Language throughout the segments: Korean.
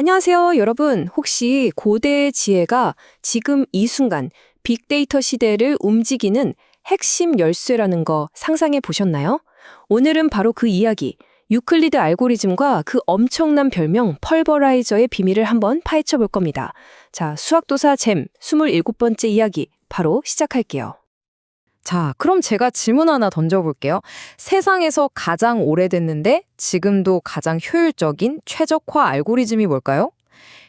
안녕하세요, 여러분. 혹시 고대의 지혜가 지금 이 순간 빅데이터 시대를 움직이는 핵심 열쇠라는 거 상상해 보셨나요? 오늘은 바로 그 이야기, 유클리드 알고리즘과 그 엄청난 별명 펄버라이저의 비밀을 한번 파헤쳐 볼 겁니다. 자, 수학도사 잼 27번째 이야기 바로 시작할게요. 자, 그럼 제가 질문 하나 던져볼게요. 세상에서 가장 오래됐는데 지금도 가장 효율적인 최적화 알고리즘이 뭘까요?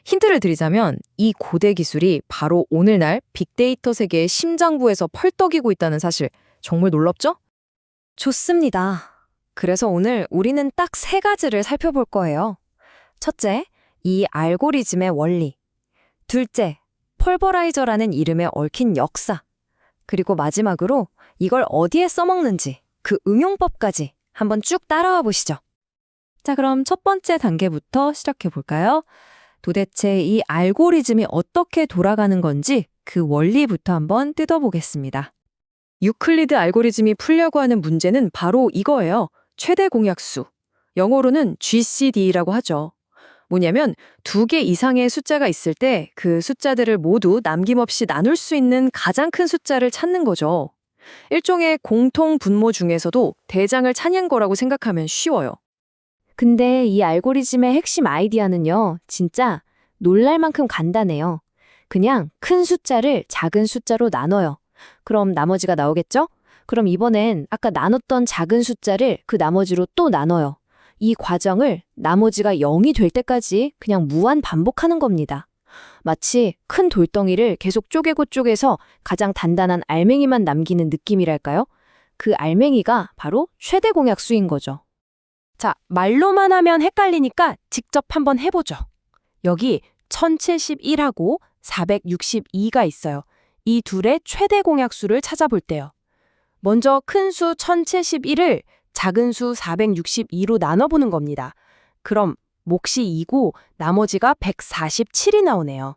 힌트를 드리자면 이 고대 기술이 바로 오늘날 빅데이터 세계의 심장부에서 펄떡이고 있다는 사실, 정말 놀랍죠? 좋습니다. 그래서 오늘 우리는 딱 세 가지를 살펴볼 거예요. 첫째, 이 알고리즘의 원리. 둘째, 펄버라이저라는 이름에 얽힌 역사. 그리고 마지막으로 이걸 어디에 써먹는지, 그 응용법까지 한번 쭉 따라와 보시죠. 자, 그럼 첫 번째 단계부터 시작해 볼까요? 도대체 이 알고리즘이 어떻게 돌아가는 건지 그 원리부터 한번 뜯어보겠습니다. 유클리드 알고리즘이 풀려고 하는 문제는 바로 이거예요. 최대 공약수. 영어로는 GCD라고 하죠. 뭐냐면 두 개 이상의 숫자가 있을 때 그 숫자들을 모두 남김없이 나눌 수 있는 가장 큰 숫자를 찾는 거죠. 일종의 공통 분모 중에서도 대장을 찾는 거라고 생각하면 쉬워요. 근데 이 알고리즘의 핵심 아이디어는요, 진짜 놀랄 만큼 간단해요. 그냥 큰 숫자를 작은 숫자로 나눠요. 그럼 나머지가 나오겠죠? 그럼 이번엔 아까 나눴던 작은 숫자를 그 나머지로 또 나눠요. 이 과정을 나머지가 0이 될 때까지 그냥 무한 반복하는 겁니다. 마치 큰 돌덩이를 계속 쪼개고 쪼개서 가장 단단한 알맹이만 남기는 느낌이랄까요? 그 알맹이가 바로 최대 공약수인 거죠. 자, 말로만 하면 헷갈리니까 직접 한번 해보죠. 여기 1071하고 462가 있어요. 이 둘의 최대 공약수를 찾아볼 때요. 먼저 큰 수 1071을 작은 수 462로 나눠보는 겁니다. 그럼 몫이 2고 나머지가 147이 나오네요.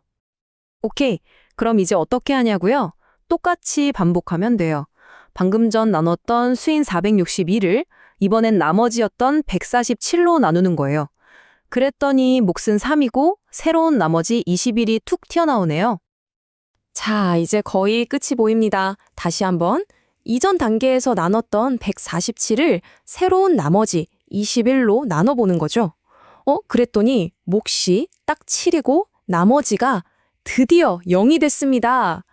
오케이, 그럼 이제 어떻게 하냐고요? 똑같이 반복하면 돼요. 방금 전 나눴던 수인 462를 이번엔 나머지였던 147로 나누는 거예요. 그랬더니 몫은 3이고 새로운 나머지 21이 툭 튀어나오네요. 자, 이제 거의 끝이 보입니다. 다시 한번. 이전 단계에서 나눴던 147을 새로운 나머지 21로 나눠보는 거죠. 그랬더니 몫이 딱 7이고 나머지가 드디어 0이 됐습니다.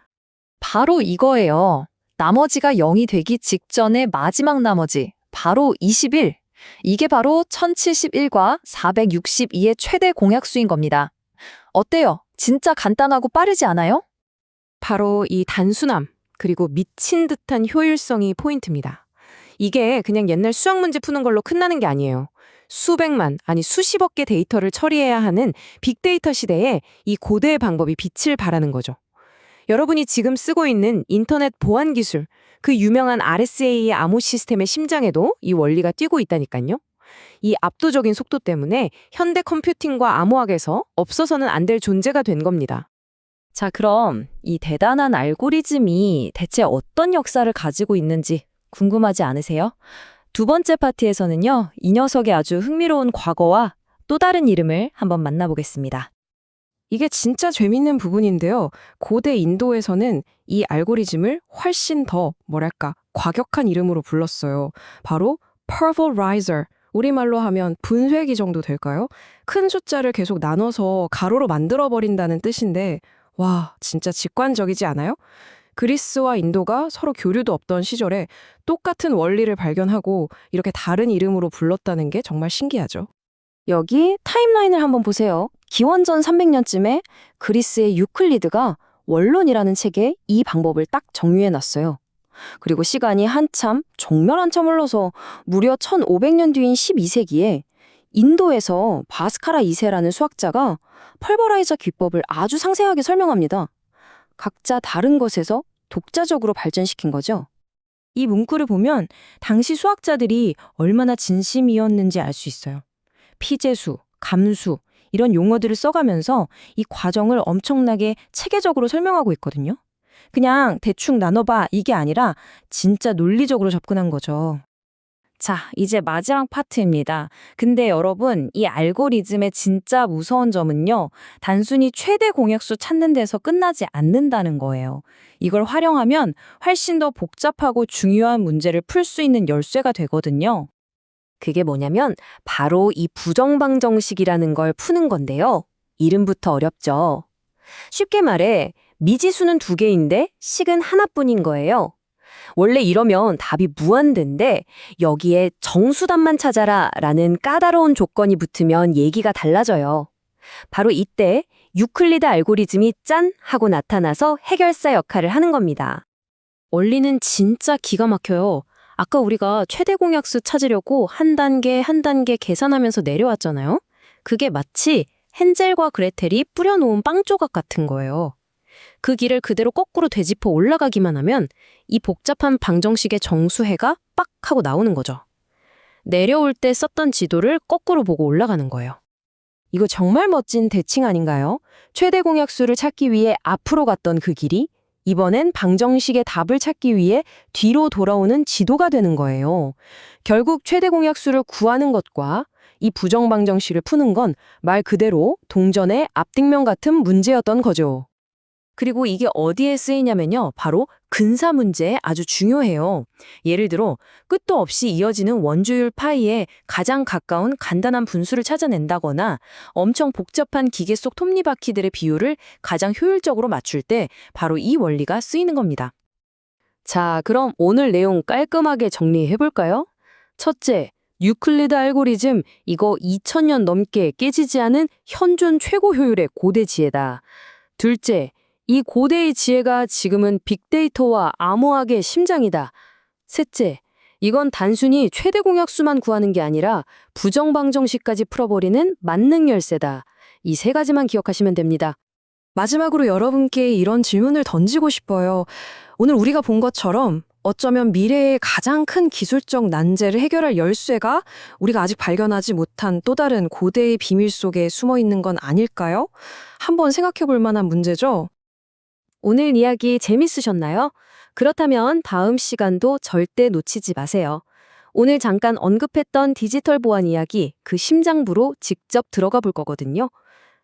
바로 이거예요. 나머지가 0이 되기 직전의 마지막 나머지, 바로 21. 이게 바로 1071과 462의 최대 공약수인 겁니다. 어때요? 진짜 간단하고 빠르지 않아요? 바로 이 단순함, 그리고 미친 듯한 효율성이 포인트입니다. 이게 그냥 옛날 수학 문제 푸는 걸로 끝나는 게 아니에요. 수백만, 아니 수십억 개 데이터를 처리해야 하는 빅데이터 시대에 이 고대의 방법이 빛을 발하는 거죠. 여러분이 지금 쓰고 있는 인터넷 보안 기술, 그 유명한 RSA의 암호 시스템의 심장에도 이 원리가 뛰고 있다니까요. 이 압도적인 속도 때문에 현대 컴퓨팅과 암호학에서 없어서는 안 될 존재가 된 겁니다. 자, 그럼 이 대단한 알고리즘이 대체 어떤 역사를 가지고 있는지 궁금하지 않으세요? 두 번째 파트에서는요, 이 녀석의 아주 흥미로운 과거와 또 다른 이름을 한번 만나보겠습니다. 이게 진짜 재밌는 부분인데요. 고대 인도에서는 이 알고리즘을 훨씬 더 과격한 이름으로 불렀어요. 바로 Pulverizer. 우리말로 하면 분쇄기 정도 될까요? 큰 숫자를 계속 나눠서 가로로 만들어버린다는 뜻인데 와, 진짜 직관적이지 않아요? 그리스와 인도가 서로 교류도 없던 시절에 똑같은 원리를 발견하고 이렇게 다른 이름으로 불렀다는 게 정말 신기하죠. 여기 타임라인을 한번 보세요. 기원전 300년쯤에 그리스의 유클리드가 원론이라는 책에 이 방법을 딱 정리해놨어요. 그리고 시간이 정말 한참 흘러서 무려 1500년 뒤인 12세기에 인도에서 바스카라 2세라는 수학자가 펄버라이저 기법을 아주 상세하게 설명합니다. 각자 다른 것에서 독자적으로 발전시킨 거죠. 이 문구를 보면 당시 수학자들이 얼마나 진심이었는지 알 수 있어요. 피제수, 감수 이런 용어들을 써가면서 이 과정을 엄청나게 체계적으로 설명하고 있거든요. 그냥 대충 나눠봐 이게 아니라 진짜 논리적으로 접근한 거죠. 자, 이제 마지막 파트입니다. 근데 여러분, 이 알고리즘의 진짜 무서운 점은요, 단순히 최대 공약수 찾는 데서 끝나지 않는다는 거예요. 이걸 활용하면 훨씬 더 복잡하고 중요한 문제를 풀 수 있는 열쇠가 되거든요. 그게 뭐냐면 바로 이 부정방정식이라는 걸 푸는 건데요. 이름부터 어렵죠. 쉽게 말해 미지수는 두 개인데 식은 하나뿐인 거예요. 원래 이러면 답이 무한대인데 여기에 정수답만 찾아라 라는 까다로운 조건이 붙으면 얘기가 달라져요. 바로 이때 유클리드 알고리즘이 짠 하고 나타나서 해결사 역할을 하는 겁니다. 원리는 진짜 기가 막혀요. 아까 우리가 최대 공약수 찾으려고 한 단계 한 단계 계산하면서 내려왔잖아요. 그게 마치 헨젤과 그레텔이 뿌려놓은 빵 조각 같은 거예요. 그 길을 그대로 거꾸로 되짚어 올라가기만 하면 이 복잡한 방정식의 정수해가 빡 하고 나오는 거죠. 내려올 때 썼던 지도를 거꾸로 보고 올라가는 거예요. 이거 정말 멋진 대칭 아닌가요? 최대 공약수를 찾기 위해 앞으로 갔던 그 길이 이번엔 방정식의 답을 찾기 위해 뒤로 돌아오는 지도가 되는 거예요. 결국 최대 공약수를 구하는 것과 이 부정방정식을 푸는 건 말 그대로 동전의 앞뒷면 같은 문제였던 거죠. 그리고 이게 어디에 쓰이냐면요. 바로 근사 문제에 아주 중요해요. 예를 들어 끝도 없이 이어지는 원주율 파이에 가장 가까운 간단한 분수를 찾아낸다거나 엄청 복잡한 기계 속 톱니바퀴들의 비율을 가장 효율적으로 맞출 때 바로 이 원리가 쓰이는 겁니다. 자, 그럼 오늘 내용 깔끔하게 정리해볼까요? 첫째, 유클리드 알고리즘, 이거 2000년 넘게 깨지지 않은 현존 최고 효율의 고대 지혜다. 둘째, 이 고대의 지혜가 지금은 빅데이터와 암호학의 심장이다. 셋째, 이건 단순히 최대 공약수만 구하는 게 아니라 부정방정식까지 풀어버리는 만능 열쇠다. 이 세 가지만 기억하시면 됩니다. 마지막으로 여러분께 이런 질문을 던지고 싶어요. 오늘 우리가 본 것처럼 어쩌면 미래의 가장 큰 기술적 난제를 해결할 열쇠가 우리가 아직 발견하지 못한 또 다른 고대의 비밀 속에 숨어 있는 건 아닐까요? 한번 생각해 볼 만한 문제죠? 오늘 이야기 재밌으셨나요? 그렇다면 다음 시간도 절대 놓치지 마세요. 오늘 잠깐 언급했던 디지털 보안 이야기, 그 심장부로 직접 들어가 볼 거거든요.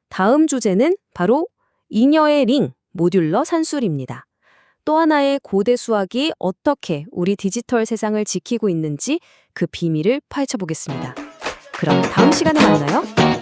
다음 주제는 바로 잉여의 링, 모듈러 산술입니다. 또 하나의 고대 수학이 어떻게 우리 디지털 세상을 지키고 있는지 그 비밀을 파헤쳐 보겠습니다. 그럼 다음 시간에 만나요.